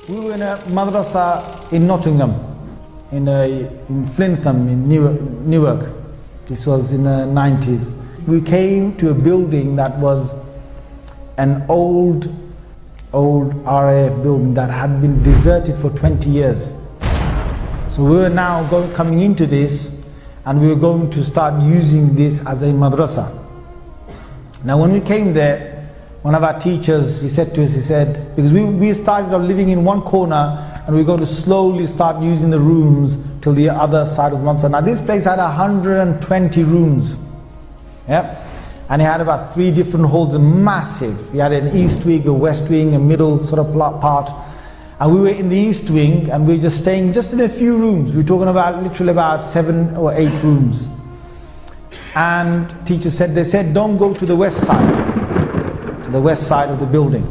We were in a madrasa in Nottingham, in Flintham, in Newark. This was in the 90s. We came to a building that was an old RAF building that had been deserted for 20 years. So we were now coming into this, and we were going to start using this as a madrasa. Now when we came there, one of our teachers, he said to us, he said, because we started off living in one corner, and we're going to slowly start using the rooms till the other side of one side. Now this place had 120 rooms, yeah, and it had about 3 different halls, massive. We had an east wing, a west wing, a middle sort of part, and we were in the east wing, and we were just staying just in a few rooms. We were talking about literally about 7 or 8 rooms. And teachers said, they said, don't go to the west side, to the west side of the building.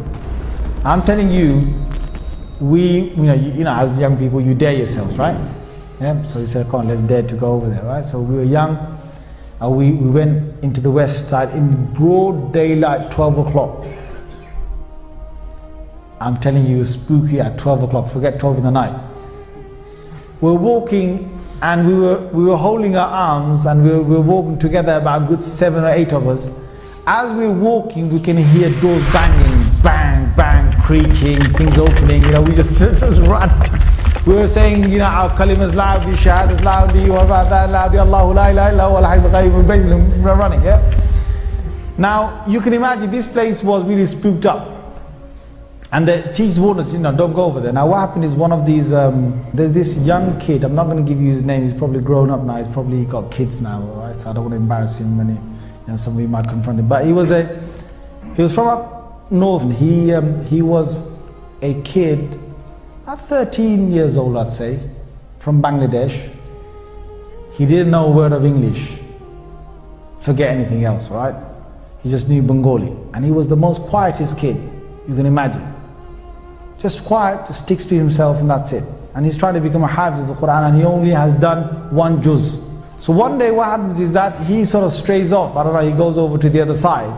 I'm telling you, you know, as young people, you dare yourselves, right? Yeah. So he said, come on, let's dare to go over there, right? So we were young, and we went into the west side in broad daylight, 12 o'clock. I'm telling you, it was spooky at 12 o'clock. Forget 12 in the night. We're walking, and we were holding our arms, and we were walking together, about a good 7 or 8 of us. As we're walking, we can hear doors banging, bang, bang, creaking, things opening. You know, we just run. We were saying, you know, our kalimas loudly, shahadas loudly, what about that loudly, Allahu la ilaha illa huwa al-hayyul qayyum. We're basically running, yeah. Now you can imagine this place was really spooked up, and the teachers warned us, you know, don't go over there. Now what happened is, one of these, there's this young kid. I'm not going to give you his name. He's probably grown up now. He's probably got kids now, all right? So I don't want to embarrass him when somebody might confront him. But he was from up north. He was a kid, about 13 years old, I'd say, from Bangladesh. He didn't know a word of English. Forget anything else, right? He just knew Bengali. And he was the most quietest kid you can imagine. Just quiet, just sticks to himself, and that's it. And he's trying to become a hafiz of the Quran, and he only has done 1 juz. So one day what happens is that he sort of strays off. I don't know, he goes over to the other side,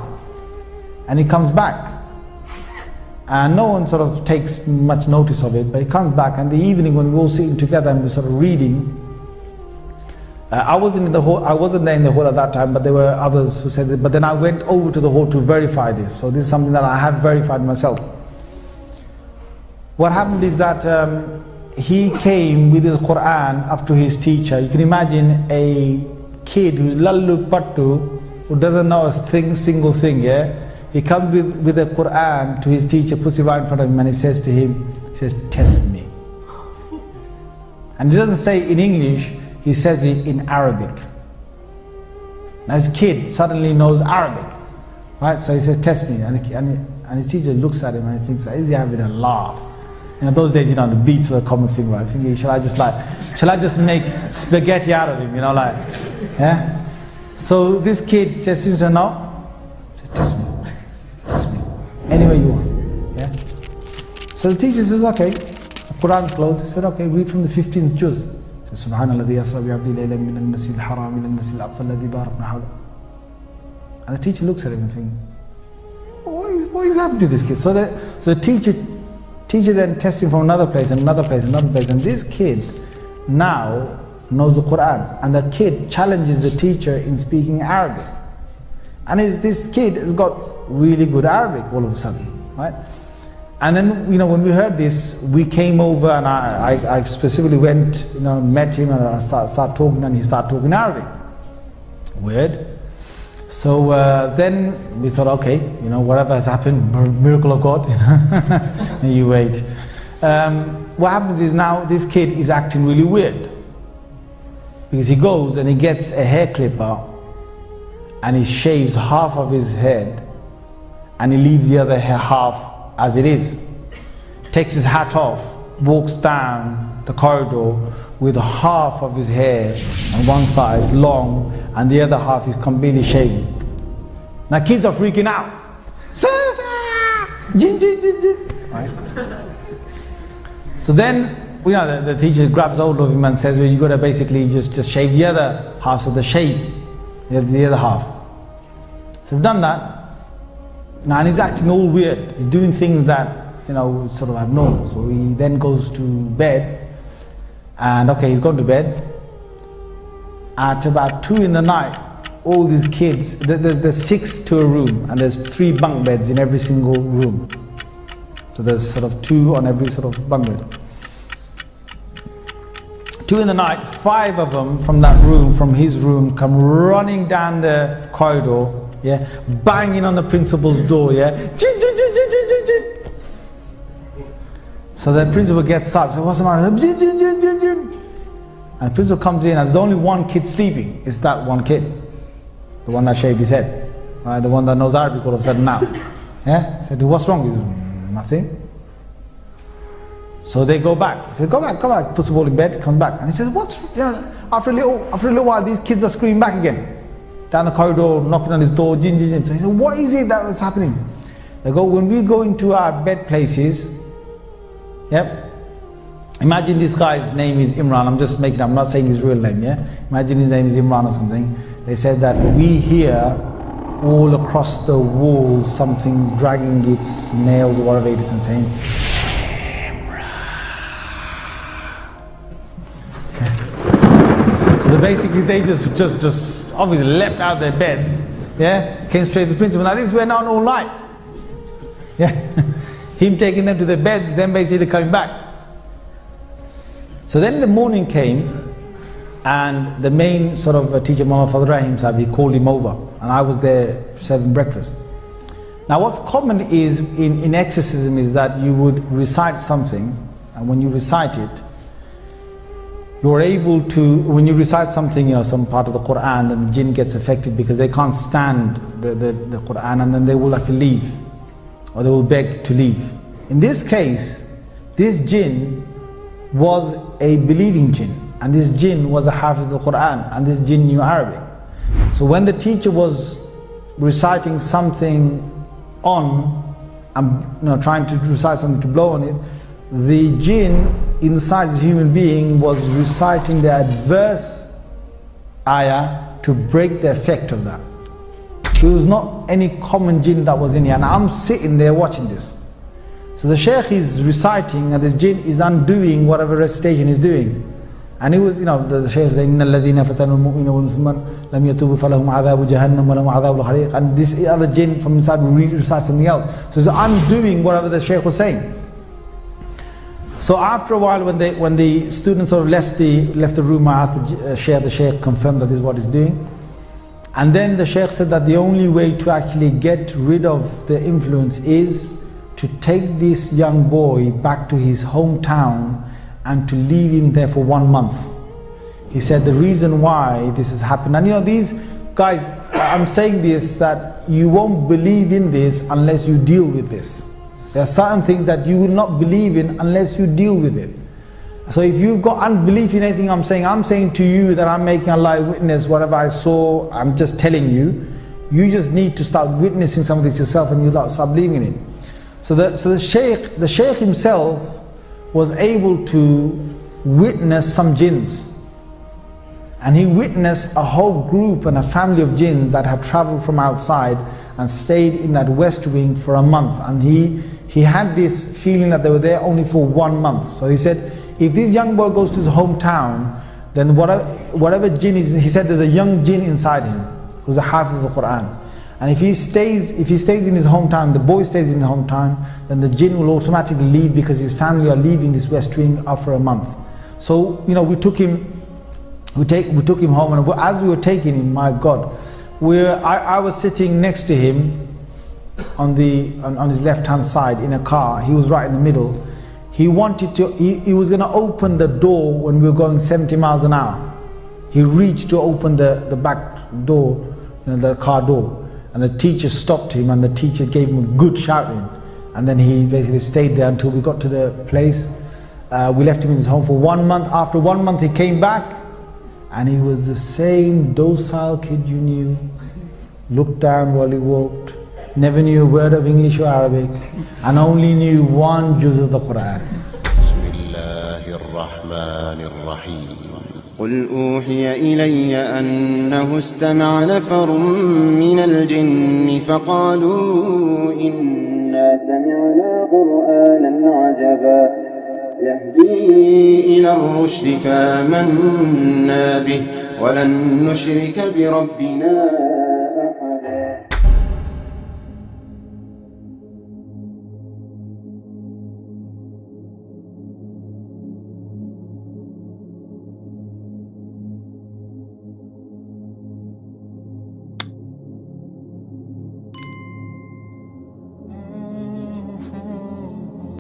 and he comes back. And no one sort of takes much notice of it, but he comes back, and the evening when we're all sitting together and we're sort of reading, I wasn't there in the hall at that time, but there were others who said it. But then I went over to the hall to verify this. So this is something that I have verified myself. What happened is that he came with his Quran up to his teacher. You can imagine a kid who's lallu pattu, who doesn't know a single thing, yeah? He comes with the Quran to his teacher, puts it right in front of him, and he says to him, he says, test me. And he doesn't say in English, he says it in Arabic. Now his kid suddenly knows Arabic, right? So he says, test me. And his teacher looks at him and he thinks, is he having a laugh? You know, those days, you know, the beats were a common thing, right? Thinking, shall I just make spaghetti out of him, you know, like, yeah? So this kid just seems to know, test me, any way you want, yeah? So the teacher says, okay, the Quran's closed. He said, okay, read from the 15th juz. So, Subhanalladhi asra bi abdi laylan min al-masjid al-haram ila al-masjid al-aqsa alladhi barakna hawla. And the teacher looks at him and thinks, what is happening to this kid? So the teacher then tests him from another place, and this kid now knows the Quran, and the kid challenges the teacher in speaking Arabic. And this kid has got really good Arabic all of a sudden, right? And then, you know, when we heard this, we came over, and I specifically went, you know, met him, and I started talking, and he started talking Arabic. Weird. So then we thought, okay, you know, whatever has happened, miracle of God, you know, you wait. What happens is now this kid is acting really weird, because he goes and he gets a hair clipper and he shaves half of his head and he leaves the other half as it is. Takes his hat off, walks down the corridor with half of his hair on one side long, and the other half is completely shaven. Now kids are freaking out. Jinn, jinn, jinn, jinn. Right? So then, you know, the teacher grabs hold of him and says, well, you got to basically just shave the other half, so the shave, the other half. So we've done that. Now, and he's acting all weird. He's doing things that sort of abnormal. So he then goes to bed, and okay, he's gone to bed. At about 2 in the night, all these kids, there's 6 to a room, and there's 3 bunk beds in every single room. So there's sort of 2 on every sort of bunk bed. 2 in the night, 5 of them from that room, from his room, come running down the corridor, yeah, banging on the principal's door, yeah. So the principal gets up, so what's the matter? And the principal comes in, and there's only one kid sleeping. It's that one kid, the one that shaved his head, right? The one that knows Arabic all of a sudden now. Yeah, he said, what's wrong? He said, nothing. So they go back. He said, go back. Puts the ball in bed, comes back, and he says, what's? After a little while, these kids are screaming back again, down the corridor, knocking on his door, jinn. So he said, what is it that is happening? They go, when we go into our bed places, yep. Imagine this guy's name is Imran. I'm just making it up. I'm not saying his real name, yeah? Imagine his name is Imran or something. They said that we hear all across the walls something dragging its nails or whatever it is and saying, Imran. So basically they just obviously leapt out of their beds, yeah? Came straight to the principal. Now this went on all night. Yeah? Him taking them to their beds, then basically coming back. So then the morning came, and the main sort of teacher, Muhammad Fadl Rahim Sahib, he called him over, and I was there serving breakfast. Now what's common is in exorcism is that you would recite something, and when you recite it, you're able to, when you recite something, some part of the Quran, then the jinn gets affected because they can't stand the Quran, and then they will like to leave, or they will beg to leave. In this case, this jinn was a believing jinn, and this jinn was a hafiz of the Quran, and this jinn knew Arabic. So when the teacher was reciting something trying to recite something to blow on it, the jinn inside the human being was reciting the adverse ayah to break the effect of that. It was not any common jinn that was in here, and I'm sitting there watching this. So the Shaykh is reciting, and this jinn is undoing whatever recitation he's doing. And it was, the Shaykh is saying, إِنَّ الَّذِينَ فَتَنُوا الْمُؤْمِنَ وَالْمُسْلِمَانَ لَمْ يَتُوبُوا فَلَهُمْ عَذَابُ جَهَنَّمَ وَلَهُمْ عَذَابُ الْحَرِيقِ. And this other jinn from inside will recite something else. So it's undoing whatever the Shaykh was saying. So after a while, when the students sort of left the room, I asked the Shaykh confirmed that this is what he's doing. And then the Shaykh said that the only way to actually get rid of the influence is to take this young boy back to his hometown and to leave him there for 1 month. He said the reason why this has happened, and these guys, I'm saying this, that you won't believe in this unless you deal with this. There are certain things that you will not believe in unless you deal with it. So if you've got unbelief in anything I'm saying to you that I'm making Allah witness whatever I saw, I'm just telling you. You just need to start witnessing some of this yourself, and you start believing in it. So the Shaykh himself was able to witness some jinns, and he witnessed a whole group and a family of jinns that had traveled from outside and stayed in that west wing for a month, and he had this feeling that they were there only for 1 month. So he said, if this young boy goes to his hometown, then whatever jinn is, he said there's a young jinn inside him who's a hafiz of the Quran. And if he stays in his hometown, the boy stays in his hometown, then the jinn will automatically leave because his family are leaving this west wing after a month. So we took him home, and as we were taking him, my God, I was sitting next to him on his left hand side in a car. He was right in the middle. He wanted to, he was going to open the door when we were going 70 miles an hour. He reached to open the back door, the car door. And the teacher stopped him, and the teacher gave him a good shouting. And then he basically stayed there until we got to the place. We left him in his home for 1 month. After 1 month he came back, and he was the same docile kid you knew. Looked down while he walked, never knew a word of English or Arabic, and only knew 1 juz of the Quran. Bismillahirrahmanirrahim. قل أوحي إلي أنه استمع نفر من الجن فقالوا إنا إنا سمعنا قرآنا عجبا يهدي إلى الرشد فآمنا به ولن نشرك بربنا